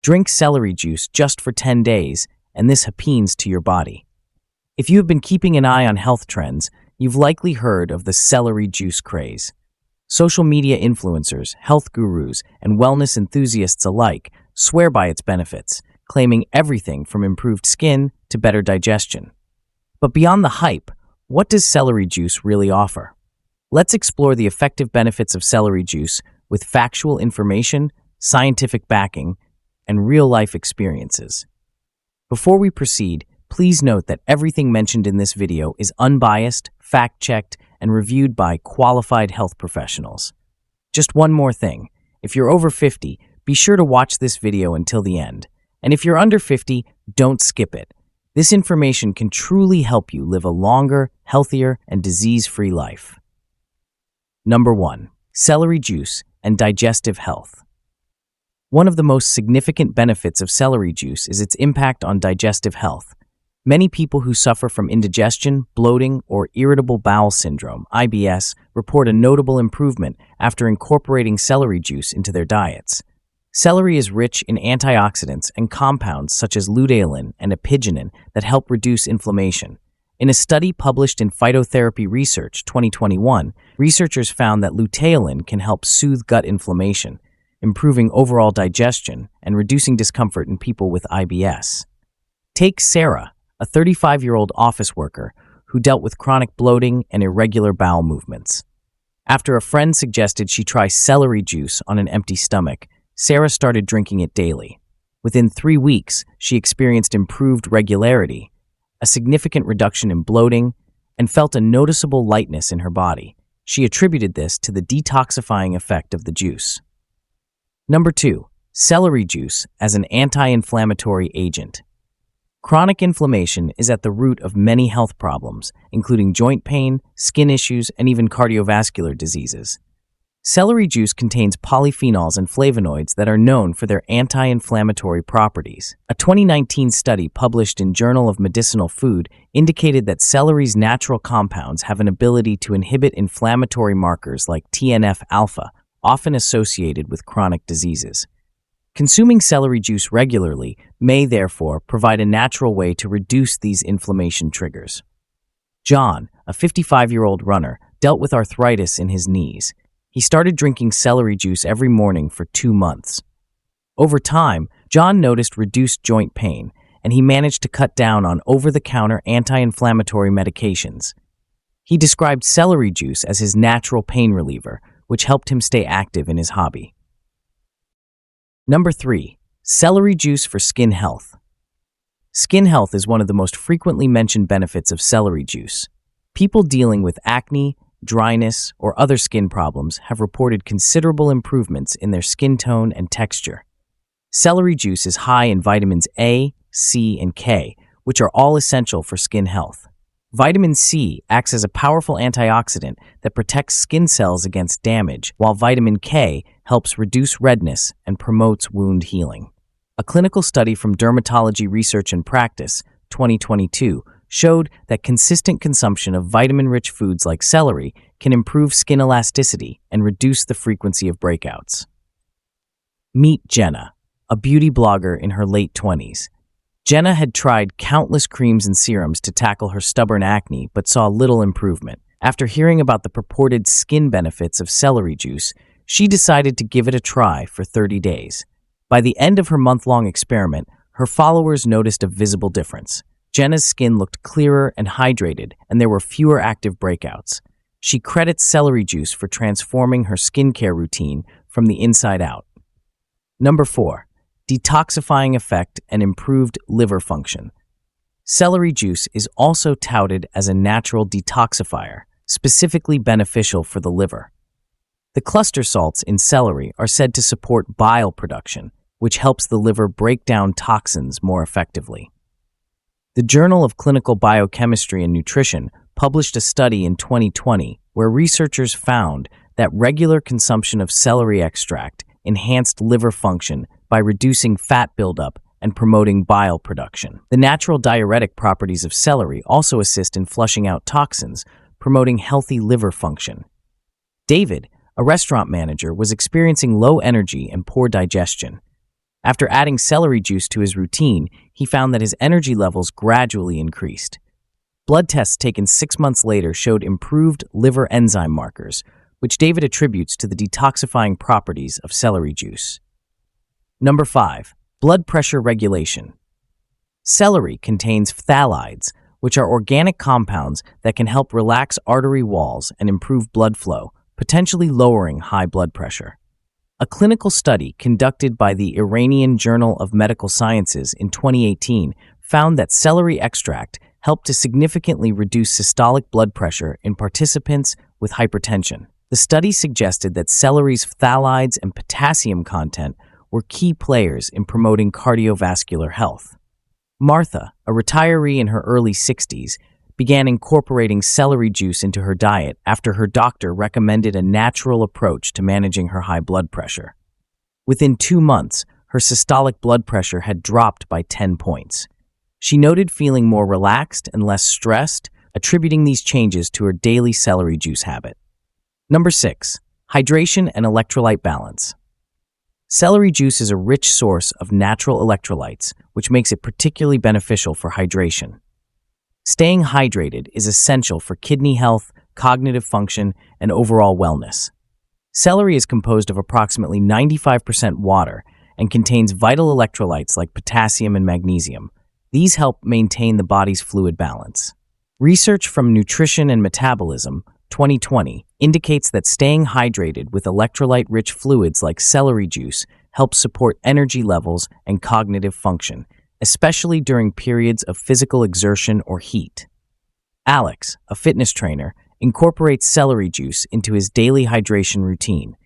Drink celery juice just for 10 days, and this happens to your body. If you have been keeping an eye on health trends, you've likely heard of the celery juice craze. Social media influencers, health gurus, and wellness enthusiasts alike swear by its benefits, claiming everything from improved skin to better digestion. But beyond the hype, what does celery juice really offer? Let's explore the effective benefits of celery juice with factual information, scientific backing, and real-life experiences. Before we proceed, please note that everything mentioned in this video is unbiased, fact-checked, and reviewed by qualified health professionals. Just one more thing. If you're over 50, be sure to watch this video until the end. And if you're under 50, don't skip it. This information can truly help you live a longer, healthier, and disease-free life. Number 1. Celery juice and digestive health. One of the most significant benefits of celery juice is its impact on digestive health. Many people who suffer from indigestion, bloating, or irritable bowel syndrome, IBS, report a notable improvement after incorporating celery juice into their diets. Celery is rich in antioxidants and compounds such as luteolin and apigenin that help reduce inflammation. In a study published in Phytotherapy Research 2021, researchers found that luteolin can help soothe gut inflammation, improving overall digestion and reducing discomfort in people with IBS. Take Sarah, a 35-year-old office worker who dealt with chronic bloating and irregular bowel movements. After a friend suggested she try celery juice on an empty stomach, Sarah started drinking it daily. Within 3 weeks, she experienced improved regularity, a significant reduction in bloating, and felt a noticeable lightness in her body. She attributed this to the detoxifying effect of the juice. Number 2. Celery juice as an anti-inflammatory agent. Chronic inflammation is at the root of many health problems, including joint pain, skin issues, and even cardiovascular diseases. Celery juice contains polyphenols and flavonoids that are known for their anti-inflammatory properties. A 2019 study published in Journal of Medicinal Food indicated that celery's natural compounds have an ability to inhibit inflammatory markers like TNF-alpha, often associated with chronic diseases. Consuming celery juice regularly may therefore provide a natural way to reduce these inflammation triggers. John, a 55-year-old runner, dealt with arthritis in his knees. He started drinking celery juice every morning for 2 months. Over time, John noticed reduced joint pain, and he managed to cut down on over-the-counter anti-inflammatory medications. He described celery juice as his natural pain reliever, which helped him stay active in his hobby. Number 3. Celery juice for skin health. Skin health is one of the most frequently mentioned benefits of celery juice. People dealing with acne, dryness, or other skin problems have reported considerable improvements in their skin tone and texture. Celery juice is high in vitamins A, C, and K, which are all essential for skin health. Vitamin C acts as a powerful antioxidant that protects skin cells against damage, while vitamin K helps reduce redness and promotes wound healing. A clinical study from Dermatology Research and Practice, 2022, showed that consistent consumption of vitamin-rich foods like celery can improve skin elasticity and reduce the frequency of breakouts. Meet Jenna, a beauty blogger in her late 20s. Jenna had tried countless creams and serums to tackle her stubborn acne but saw little improvement. After hearing about the purported skin benefits of celery juice, she decided to give it a try for 30 days. By the end of her month-long experiment, her followers noticed a visible difference. Jenna's skin looked clearer and hydrated, and there were fewer active breakouts. She credits celery juice for transforming her skincare routine from the inside out. Number 4. Detoxifying effect and improved liver function. Celery juice is also touted as a natural detoxifier, specifically beneficial for the liver. The cluster salts in celery are said to support bile production, which helps the liver break down toxins more effectively. The Journal of Clinical Biochemistry and Nutrition published a study in 2020 where researchers found that regular consumption of celery extract enhanced liver function by reducing fat buildup and promoting bile production. The natural diuretic properties of celery also assist in flushing out toxins, promoting healthy liver function. David, a restaurant manager, was experiencing low energy and poor digestion. After adding celery juice to his routine, he found that his energy levels gradually increased. Blood tests taken 6 months later showed improved liver enzyme markers, which David attributes to the detoxifying properties of celery juice. Number 5. Blood pressure regulation. Celery contains phthalides, which are organic compounds that can help relax artery walls and improve blood flow, potentially lowering high blood pressure. A clinical study conducted by the Iranian Journal of Medical Sciences in 2018 found that celery extract helped to significantly reduce systolic blood pressure in participants with hypertension. The study suggested that celery's phthalides and potassium content were key players in promoting cardiovascular health. Martha, a retiree in her early 60s, began incorporating celery juice into her diet after her doctor recommended a natural approach to managing her high blood pressure. Within 2 months, her systolic blood pressure had dropped by 10 points. She noted feeling more relaxed and less stressed, attributing these changes to her daily celery juice habit. Number 6. Hydration and electrolyte balance. Celery juice is a rich source of natural electrolytes, which makes it particularly beneficial for hydration. Staying hydrated is essential for kidney health, cognitive function, and overall wellness. Celery is composed of approximately 95% water and contains vital electrolytes like potassium and magnesium. These help maintain the body's fluid balance. Research from Nutrition and Metabolism, 2020, indicates that staying hydrated with electrolyte-rich fluids like celery juice helps support energy levels and cognitive function, especially during periods of physical exertion or heat. Alex, a fitness trainer, incorporates celery juice into his daily hydration routine.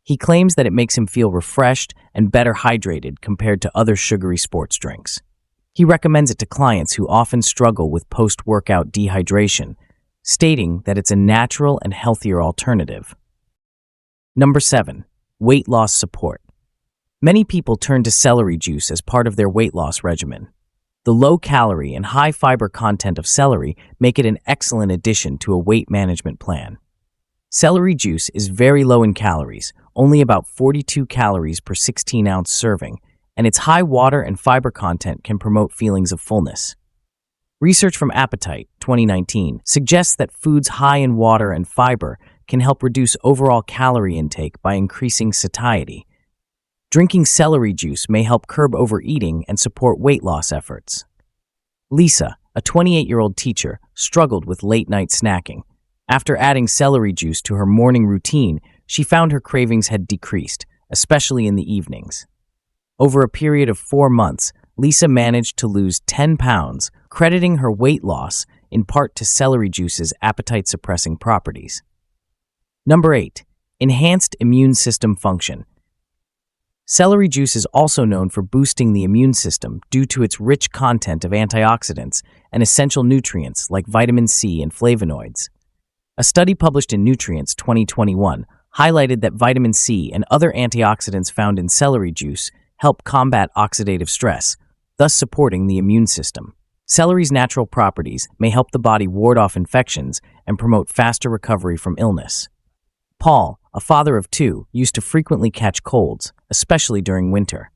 He claims that it makes him feel refreshed and better hydrated compared to other sugary sports drinks. He recommends it to clients who often struggle with post-workout dehydration, stating that it's a natural and healthier alternative. Number 7. Weight loss support. Many people turn to celery juice as part of their weight loss regimen. The low-calorie and high-fiber content of celery make it an excellent addition to a weight management plan. Celery juice is very low in calories, only about 42 calories per 16-ounce serving, and its high water and fiber content can promote feelings of fullness. Research from Appetite, 2019, suggests that foods high in water and fiber can help reduce overall calorie intake by increasing satiety. Drinking celery juice may help curb overeating and support weight loss efforts. Lisa, a 28-year-old teacher, struggled with late-night snacking. After adding celery juice to her morning routine, she found her cravings had decreased, especially in the evenings. Over a period of 4 months, Lisa managed to lose 10 pounds, crediting her weight loss in part to celery juice's appetite-suppressing properties. Number 8. Enhanced immune system function. Celery juice is also known for boosting the immune system due to its rich content of antioxidants and essential nutrients like vitamin C and flavonoids. A study published in Nutrients 2021 highlighted that vitamin C and other antioxidants found in celery juice help combat oxidative stress, thus supporting the immune system. Celery's natural properties may help the body ward off infections and promote faster recovery from illness. Paul, a father of 2, used to frequently catch colds, especially during winter.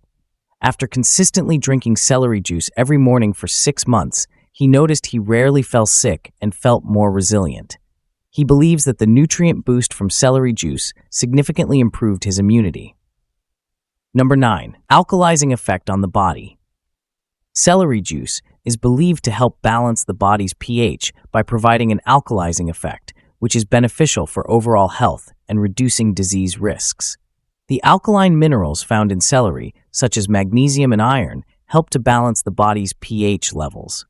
After consistently drinking celery juice every morning for 6 months, he noticed he rarely fell sick and felt more resilient. He believes that the nutrient boost from celery juice significantly improved his immunity. Number 9. Alkalizing effect on the body. Celery juice is believed to help balance the body's pH by providing an alkalizing effect, which is beneficial for overall health and reducing disease risks. The alkaline minerals found in celery, such as magnesium and iron, help to balance the body's pH levels.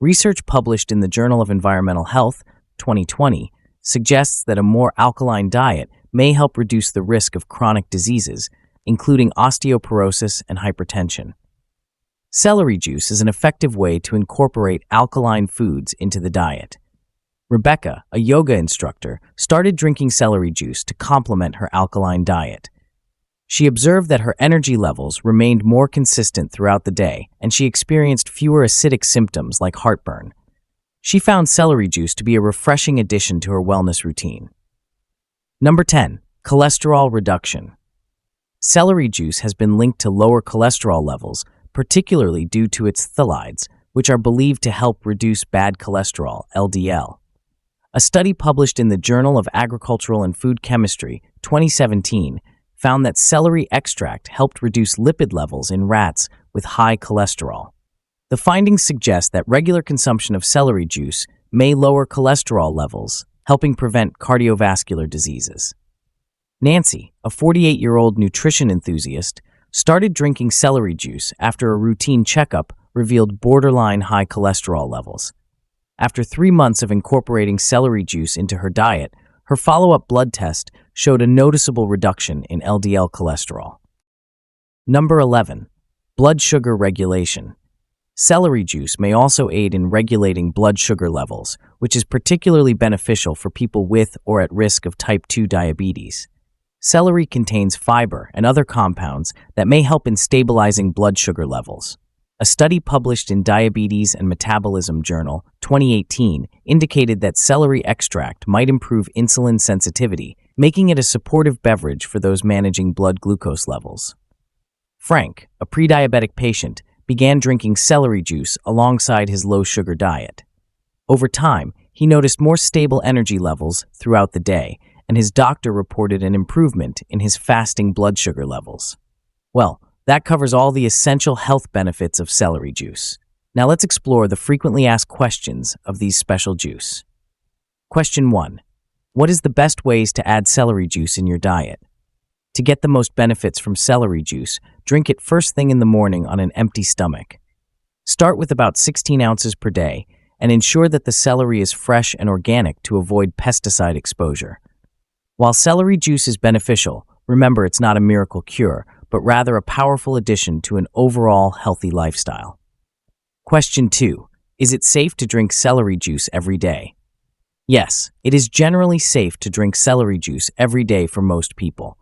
Research published in the Journal of Environmental Health, 2020, suggests that a more alkaline diet may help reduce the risk of chronic diseases, including osteoporosis and hypertension. Celery juice is an effective way to incorporate alkaline foods into the diet. Rebecca, a yoga instructor, started drinking celery juice to complement her alkaline diet. She observed that her energy levels remained more consistent throughout the day, and she experienced fewer acidic symptoms like heartburn. She found celery juice to be a refreshing addition to her wellness routine. Number 10. Cholesterol reduction. Celery juice has been linked to lower cholesterol levels, particularly due to its phthalides, which are believed to help reduce bad cholesterol, LDL. A study published in the Journal of Agricultural and Food Chemistry, 2017, found that celery extract helped reduce lipid levels in rats with high cholesterol. The findings suggest that regular consumption of celery juice may lower cholesterol levels, helping prevent cardiovascular diseases. Nancy, a 48-year-old nutrition enthusiast, started drinking celery juice after a routine checkup revealed borderline high cholesterol levels. After 3 months of incorporating celery juice into her diet, her follow-up blood test showed a noticeable reduction in LDL cholesterol. Number 11. Blood sugar regulation. Celery juice may also aid in regulating blood sugar levels, which is particularly beneficial for people with or at risk of type 2 diabetes. Celery contains fiber and other compounds that may help in stabilizing blood sugar levels. A study published in Diabetes and Metabolism Journal, 2018, indicated that celery extract might improve insulin sensitivity, making it a supportive beverage for those managing blood glucose levels. Frank, a pre-diabetic patient, began drinking celery juice alongside his low-sugar diet. Over time, he noticed more stable energy levels throughout the day, and his doctor reported an improvement in his fasting blood sugar levels. Well, that covers all the essential health benefits of celery juice. Now let's explore the frequently asked questions of these special juice. Question 1. What is the best ways to add celery juice in your diet? To get the most benefits from celery juice, drink it first thing in the morning on an empty stomach. Start with about 16 ounces per day and ensure that the celery is fresh and organic to avoid pesticide exposure. While celery juice is beneficial, remember it's not a miracle cure, but rather a powerful addition to an overall healthy lifestyle. Question 2. Is it safe to drink celery juice every day? Yes, it is generally safe to drink celery juice every day for most people.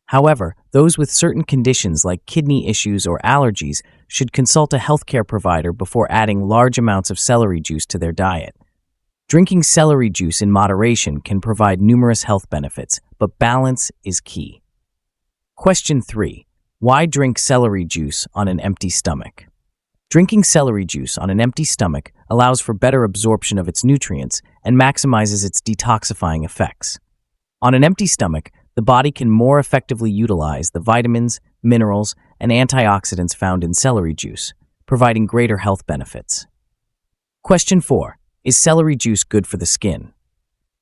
However, those with certain conditions like kidney issues or allergies should consult a healthcare provider before adding large amounts of celery juice to their diet. Drinking celery juice in moderation can provide numerous health benefits, but balance is key. Question 3. Why drink celery juice on an empty stomach? Drinking celery juice on an empty stomach allows for better absorption of its nutrients and maximizes its detoxifying effects. On an empty stomach, the body can more effectively utilize the vitamins, minerals, and antioxidants found in celery juice, providing greater health benefits. Question 4. Is celery juice good for the skin?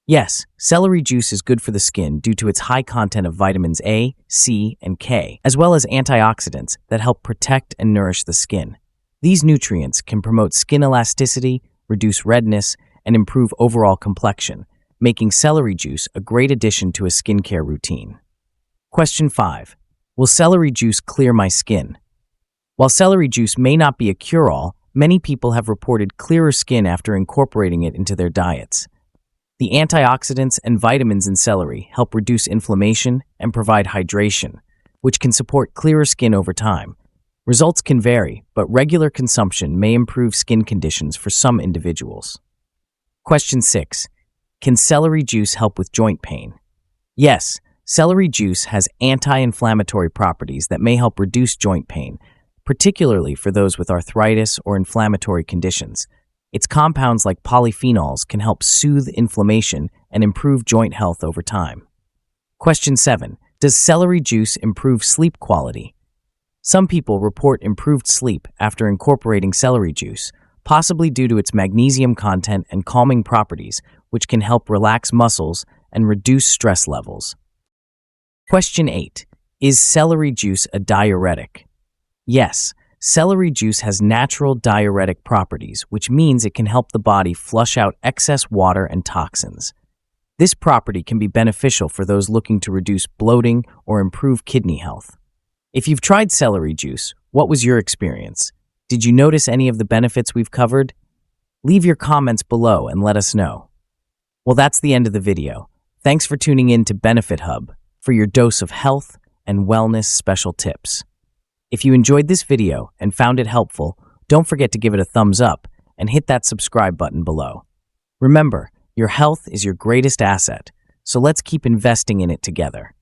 Yes, celery juice is good for the skin due to its high content of vitamins A, C, and K, as well as antioxidants that help protect and nourish the skin. These nutrients can promote skin elasticity, reduce redness, and improve overall complexion, making celery juice a great addition to a skincare routine. Question 5. Will celery juice clear my skin? While celery juice may not be a cure-all, many people have reported clearer skin after incorporating it into their diets. The antioxidants and vitamins in celery help reduce inflammation and provide hydration, which can support clearer skin over time. Results can vary, but regular consumption may improve skin conditions for some individuals. Question 6. Can celery juice help with joint pain? Yes, celery juice has anti-inflammatory properties that may help reduce joint pain, particularly for those with arthritis or inflammatory conditions. Its compounds like polyphenols can help soothe inflammation and improve joint health over time. Question 7. Does celery juice improve sleep quality? Some people report improved sleep after incorporating celery juice, possibly due to its magnesium content and calming properties, which can help relax muscles and reduce stress levels. Question 8. Is celery juice a diuretic? Yes, celery juice has natural diuretic properties, which means it can help the body flush out excess water and toxins. This property can be beneficial for those looking to reduce bloating or improve kidney health. If you've tried celery juice, what was your experience? Did you notice any of the benefits we've covered? Leave your comments below and let us know. Well, that's the end of the video. Thanks for tuning in to Benefit Hub for your dose of health and wellness special tips. If you enjoyed this video and found it helpful, don't forget to give it a thumbs up and hit that subscribe button below. Remember, your health is your greatest asset, so let's keep investing in it together.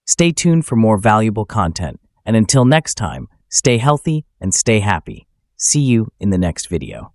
Stay tuned for more valuable content, and until next time, stay healthy and stay happy. See you in the next video.